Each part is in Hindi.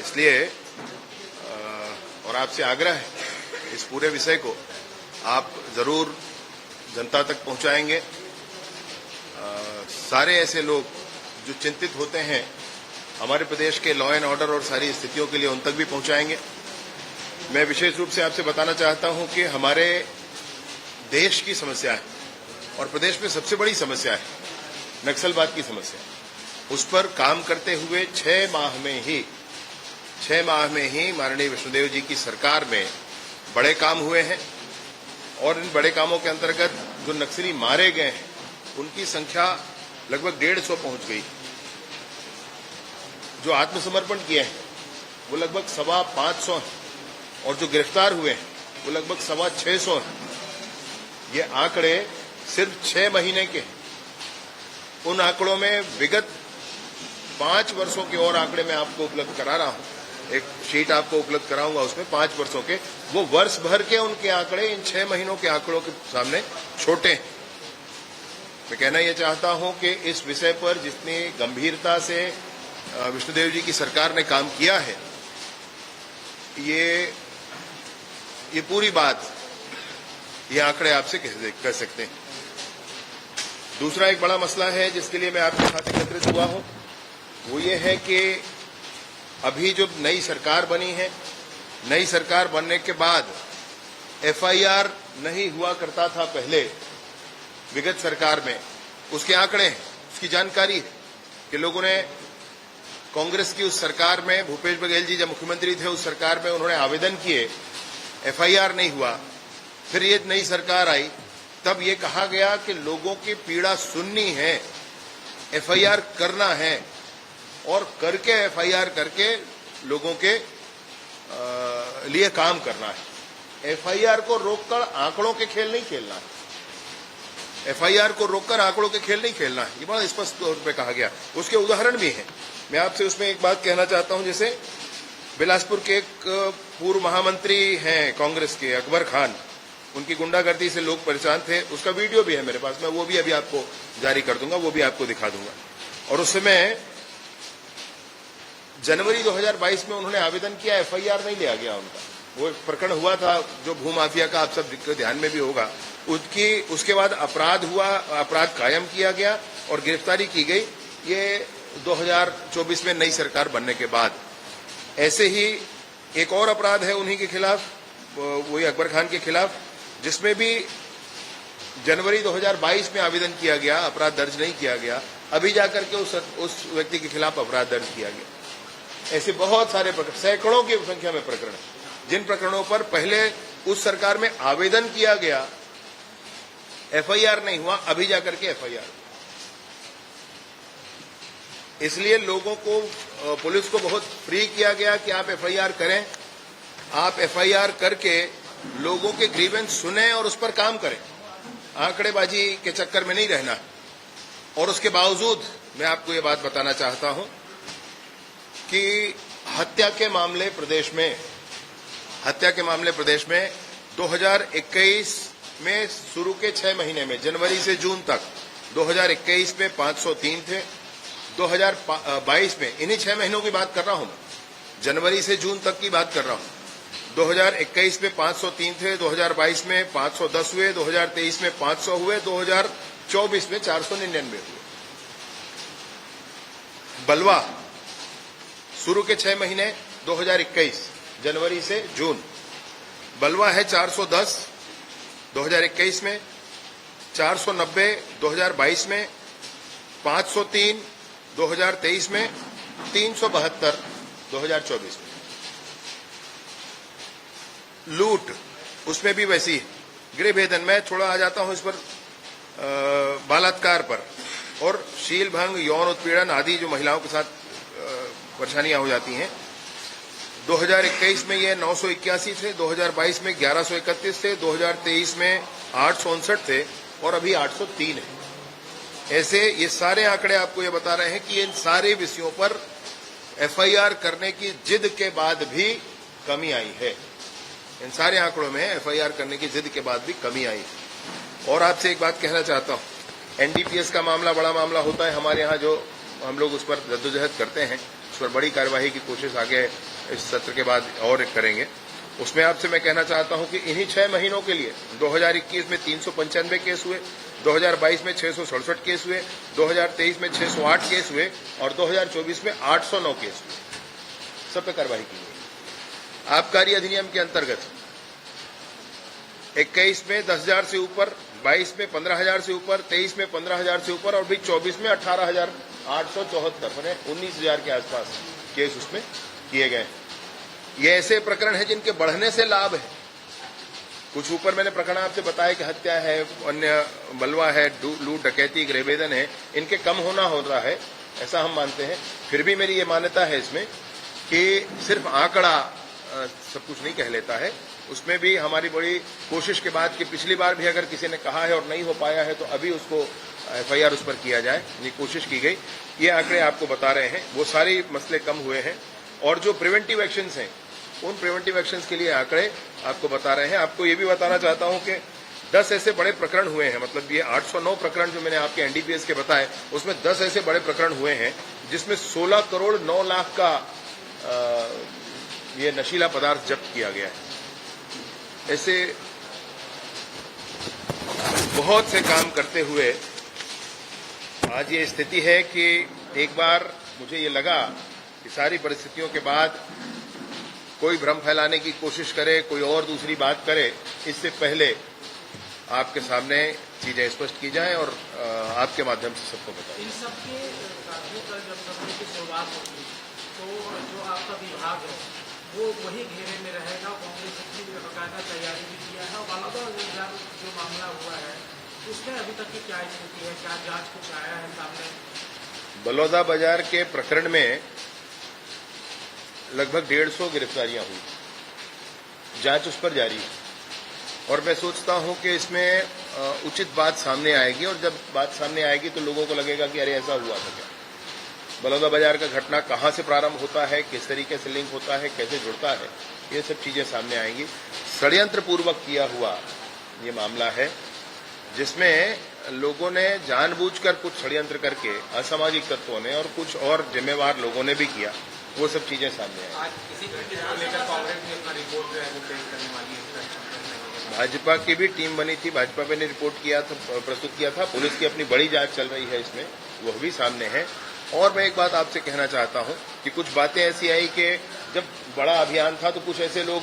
इसलिए और आपसे आग्रह है इस पूरे विषय को आप जरूर जनता तक पहुंचाएंगे। सारे ऐसे लोग जो चिंतित होते हैं हमारे प्रदेश के लॉ एंड ऑर्डर और सारी स्थितियों के लिए उन तक भी पहुंचाएंगे। मैं विशेष रूप से आपसे बताना चाहता हूं कि हमारे देश की समस्या है और प्रदेश में सबसे बड़ी समस्या है नक्सलवाद की समस्या। उस पर काम करते हुए 6 माह में ही माननीय विष्णुदेव जी की सरकार में बड़े काम हुए हैं और इन बड़े कामों के अंतर्गत जो नक्सली मारे गए हैं उनकी संख्या लगभग 150 पहुंच गई। जो आत्मसमर्पण किए हैं वो लगभग 550 हैं और जो गिरफ्तार हुए हैं वो लगभग 650 हैं। ये आंकड़े सिर्फ 6 महीने के हैं। उन आंकड़ों में विगत 5 वर्षों के और आंकड़े मैं आपको उपलब्ध करा रहा हूं। एक शीट आपको उपलब्ध कराऊंगा, उसमें 5 वर्षों के वो वर्ष भर के उनके आंकड़े इन 6 महीनों के आंकड़ों के सामने छोटे हैं। मैं कहना यह चाहता हूं कि इस विषय पर जितनी गंभीरता से विष्णुदेव जी की सरकार ने काम किया है, ये पूरी बात ये आंकड़े आपसे कह सकते हैं। दूसरा एक बड़ा मसला है जिसके लिए मैं आपके साथ एकत्रित हुआ हूं, वो ये है कि अभी जो नई सरकार बनी है, नई सरकार बनने के बाद एफआईआर नहीं हुआ करता था पहले विगत सरकार में। उसके आंकड़े हैं, उसकी जानकारी है कि लोगों ने कांग्रेस की उस सरकार में, भूपेश बघेल जी जब मुख्यमंत्री थे उस सरकार में उन्होंने आवेदन किए, एफआईआर नहीं हुआ। फिर ये नई सरकार आई, तब ये कहा गया कि लोगों की पीड़ा सुननी है, एफआईआर करना है और करके एफआईआर करके लोगों के लिए काम करना है। एफआईआर को रोककर आंकड़ों के खेल नहीं खेलना है। एफआईआर को रोककर आंकड़ों के खेल नहीं खेलना है, ये बड़ा स्पष्ट तौर पे कहा गया। उसके उदाहरण भी हैं। मैं आपसे उसमें एक बात कहना चाहता हूं, जैसे बिलासपुर के एक पूर्व महामंत्री हैं कांग्रेस के, अकबर खान, उनकी गुंडागर्दी से लोग परेशान थे। उसका वीडियो भी है मेरे पास, मैं वो भी अभी आपको जारी कर दूंगा, वो भी आपको दिखा दूंगा। और उस समय जनवरी 2022 में उन्होंने आवेदन किया, एफआईआर नहीं लिया गया उनका। वो प्रकरण हुआ था जो भूमाफिया का, आप सब ध्यान में भी होगा। उसके बाद अपराध हुआ, अपराध कायम किया गया और गिरफ्तारी की गई, ये 2024 में नई सरकार बनने के बाद। ऐसे ही एक और अपराध है उन्हीं के खिलाफ, वही अकबर खान के खिलाफ, जिसमें भी जनवरी 2022 में आवेदन किया गया, अपराध दर्ज नहीं किया गया, अभी जाकर के उस व्यक्ति के खिलाफ अपराध दर्ज किया गया। ऐसे बहुत सारे प्रकरण, सैकड़ों की संख्या में प्रकरण, जिन प्रकरणों पर पहले उस सरकार में आवेदन किया गया, एफआईआर नहीं हुआ, अभी जाकर के एफआईआर। इसलिए लोगों को, पुलिस को बहुत फ्री किया गया कि आप एफआईआर करें। आप एफआईआर करके लोगों के ग्रीवेंस सुने और उस पर काम करें, आंकड़ेबाजी के चक्कर में नहीं रहना। और उसके बावजूद मैं आपको ये बात बताना चाहता हूं कि हत्या के मामले प्रदेश में 2021 में शुरू के 6 महीने में, जनवरी से जून तक 2021 में 503 थे। 2022 में, इन्हीं 6 महीनों की बात कर रहा हूं मैं, जनवरी से जून तक की बात कर रहा हूं। 2021 में 503 थे, 2022 में 510 हुए, 2023 में 500 हुए, 2024 में 499 हुए। बलवा शुरू के 6 महीने 2021 जनवरी से जून, बलवा है 410 2021 में, 490 2022 में, 503 2023 में, 372 2024 में। लूट, उसमें भी वैसी है। गृह भेदन, मैं थोड़ा आ जाता हूं इस पर, बलात्कार पर और शील भंग, यौन उत्पीड़न आदि जो महिलाओं के साथ परेशानियां हो जाती हैं। 2021 में ये 981 थे, 2022 में 1131 थे, 2023 में 859 थे और अभी 803 है। ऐसे ये सारे आंकड़े आपको ये बता रहे हैं कि इन सारे विषयों पर एफआईआर करने की जिद के बाद भी कमी आई है। इन सारे आंकड़ों में एफआईआर करने की जिद के बाद भी कमी आई है। और आपसे एक बात कहना चाहता हूं, एनडीपीएस का मामला बड़ा मामला होता है हमारे यहाँ, जो हम लोग उस पर जद्दोजहद करते हैं, उस पर बड़ी कार्यवाही की कोशिश आगे इस सत्र के बाद और एक करेंगे। उसमें आपसे मैं कहना चाहता हूं कि इन्हीं 6 महीनों के लिए 2021 में 395 केस हुए, 2022 में 667 केस हुए, 2023 में 608 केस हुए और 2024 में 809 केस हुए। सब पे कार्रवाई की गई। आबकारी अधिनियम के अंतर्गत 21 में 10,000 से ऊपर, 22 में 15,000 से ऊपर, 23 में 15,000 से ऊपर और भी 24 में 18,874 मैंने 19,000 के आसपास केस उसमें किए गए। ये ऐसे प्रकरण हैं जिनके बढ़ने से लाभ है। कुछ ऊपर मैंने प्रकरण आपसे बताया कि हत्या है, अन्य बलवा है, लूट डकैती, गृहभेदन है, इनके कम होना हो रहा है, ऐसा हम मानते हैं। फिर भी मेरी ये मान्यता है इसमें कि सिर्फ आंकड़ा सब कुछ नहीं कह लेता है। उसमें भी हमारी बड़ी कोशिश के बाद कि पिछली बार भी अगर किसी ने कहा है और नहीं हो पाया है तो अभी उसको FIR उस पर किया जाए, ये कोशिश की गई। ये आंकड़े आपको बता रहे हैं, वो सारी मसले कम हुए हैं। और जो प्रिवेंटिव एक्शंस हैं, उन प्रिवेंटिव एक्शंस के लिए आंकड़े आपको बता रहे हैं। आपको ये भी बताना चाहता हूं कि 10 ऐसे बड़े प्रकरण हुए हैं, मतलब ये 809 प्रकरण जो मैंने आपके NDPS के बताए, उसमें 10 ऐसे बड़े प्रकरण हुए हैं जिसमें 16 करोड़ 9 लाख का ये नशीला पदार्थ जब्त किया गया है। ऐसे बहुत से काम करते हुए आज ये स्थिति है कि एक बार मुझे ये लगा कि सारी परिस्थितियों के बाद कोई भ्रम फैलाने की कोशिश करे, कोई और दूसरी बात करे, इससे पहले आपके सामने चीजें स्पष्ट की जाएं और आपके माध्यम से सबको बताएं। इन सब के कार्यों का जब करने की शुरुआत होगी तो जो आपका विभाग है वो वही घेरे में रहेगा। कांग्रेस की बकायदा तैयारी भी किया है। और बलौदा जो मामला हुआ है उसमें अभी तक की क्या स्थिति है, क्या जांच कुछ आया है सामने? बलौदा बाजार के प्रकरण में लगभग 150 गिरफ्तारियां हुई, जांच उस पर जारी है और मैं सोचता हूं कि इसमें उचित बात सामने आएगी और जब बात सामने आएगी तो लोगों को लगेगा कि अरे ऐसा हुआ था क्या। बलौदा बाजार का घटना कहां से प्रारंभ होता है, किस तरीके से लिंक होता है, कैसे जुड़ता है, ये सब चीजें सामने आएंगी। षड्यंत्र पूर्वक किया हुआ ये मामला है जिसमें लोगों ने जानबूझकर कुछ षड्यंत्र करके, असामाजिक तत्वों ने और कुछ और जिम्मेवार लोगों ने भी किया, वो सब चीजें सामने आई। आज किसी को लेकर कांग्रेस ने अपना रिपोर्ट जो है वो पेश करने वाली है। भाजपा की भी टीम बनी थी, भाजपा ने रिपोर्ट किया था, प्रस्तुत किया था। पुलिस की अपनी बड़ी जांच चल रही है इसमें, वह भी सामने है। और मैं एक बात आपसे कहना चाहता हूं कि कुछ बातें ऐसी आई कि जब बड़ा अभियान था तो कुछ ऐसे लोग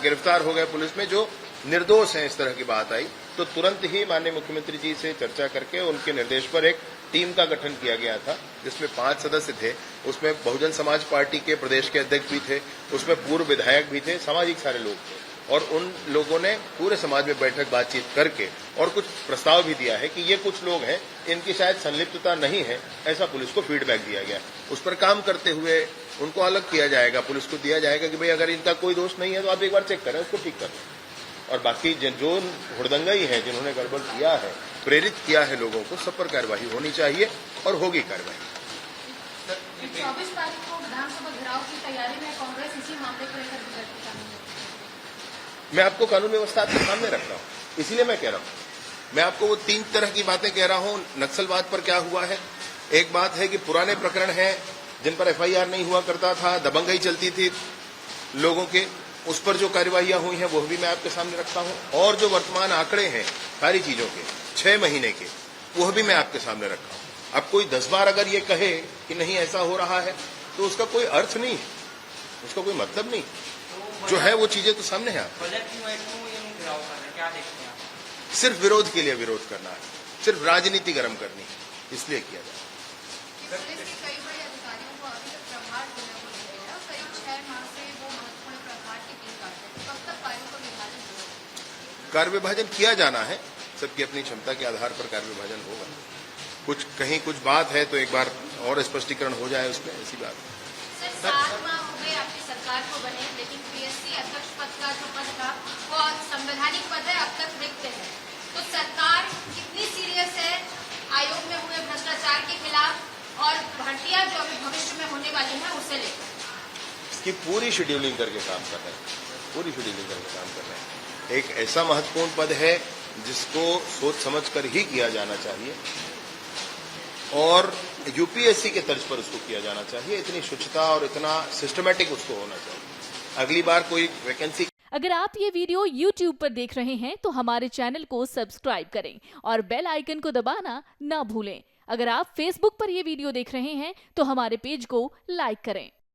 गिरफ्तार हो गए पुलिस में जो निर्दोष हैं। इस तरह की बात आई तो तुरंत ही माननीय मुख्यमंत्री जी से चर्चा करके उनके निर्देश पर एक टीम का गठन किया गया था जिसमें 5 सदस्य थे। उसमें बहुजन समाज पार्टी के प्रदेश के अध्यक्ष भी थे, उसमें पूर्व विधायक भी थे, सामाजिक सारे लोग थे और उन लोगों ने पूरे समाज में बैठक बातचीत करके और कुछ प्रस्ताव भी दिया है कि ये कुछ लोग हैं, इनकी शायद संलिप्तता नहीं है, ऐसा पुलिस को फीडबैक दिया गया। उस पर काम करते हुए उनको अलग किया जाएगा, पुलिस को दिया जाएगा कि भाई अगर इनका कोई दोष नहीं है तो आप एक बार चेक करें, उसको ठीक करें। और बाकी जो हुड़दंगाई है, जिन्होंने गड़बड़ किया है, प्रेरित किया है लोगों को, सब पर कार्रवाई होनी चाहिए और होगी कार्रवाई। 24 तारीख को विधानसभा घेराव की तैयारी में कांग्रेस इसी मामले को लेकर मैं आपको कानून व्यवस्था आपके सामने रख रहा हूं, इसीलिए मैं कह रहा हूं। मैं आपको वो 3 तरह की बातें कह रहा हूं। नक्सलवाद पर क्या हुआ है, एक बात है कि पुराने प्रकरण हैं जिन पर FIR नहीं हुआ करता था, दबंगई चलती थी लोगों के, उस पर जो कार्यवाहियां हुई हैं वो भी मैं आपके सामने रखता हूं। और जो वर्तमान आंकड़े हैं सारी चीजों के 6 महीने के, वह भी मैं आपके सामने रखा हूं। अब कोई 10 बार अगर ये कहे कि नहीं ऐसा हो रहा है तो उसका कोई अर्थ नहीं, उसका कोई मतलब नहीं। जो है वो चीजें तो सामने है। सिर्फ विरोध के लिए विरोध करना है, सिर्फ राजनीति गर्म करनी है, इसलिए किया जाए। पुलिस के कई बड़े अधिकारियों को अभी तक प्रभार देने को नहीं मिला, करीब 6 माह से वो महत्वपूर्ण प्रभार की टीम करते हैं। कब तक कार्यों का विभाजन होगा? कार्य विभाजन किया जाना है, सबकी अपनी क्षमता के आधार पर कार्य विभाजन होगा। कुछ कहीं कुछ बात है तो एक बार और स्पष्टीकरण हो जाए उसमें, ऐसी बात। सर 7 माह हो गए आपकी सरकार को बने, लेकिन PSC अध्यक्ष पद का जो पद था वो संवैधानिक पद है, अब तक रिक्त है। तो सरकार कितनी सीरियस है आयोग में हुए भ्रष्टाचार के खिलाफ और भर्तियां जो अभी भविष्य में होने वाली हैं उसे लेकर? इसकी पूरी शेड्यूलिंग करके काम कर रहे हैं, पूरी शेड्यूलिंग करके काम कर रहे हैं। एक ऐसा महत्वपूर्ण पद है जिसको सोच समझ कर ही किया जाना चाहिए। और यूपीएससी के तर्ज पर उसको किया जाना चाहिए। इतनी शुचिता और इतना सिस्टमेटिक उसको होना चाहिए। अगली बार कोई वैकेंसी। अगर आप ये वीडियो YouTube पर देख रहे हैं तो हमारे चैनल को सब्सक्राइब करें और बेल आइकन को दबाना ना भूलें। अगर आप Facebook पर ये वीडियो देख रहे हैं तो हमारे पेज को लाइक करें।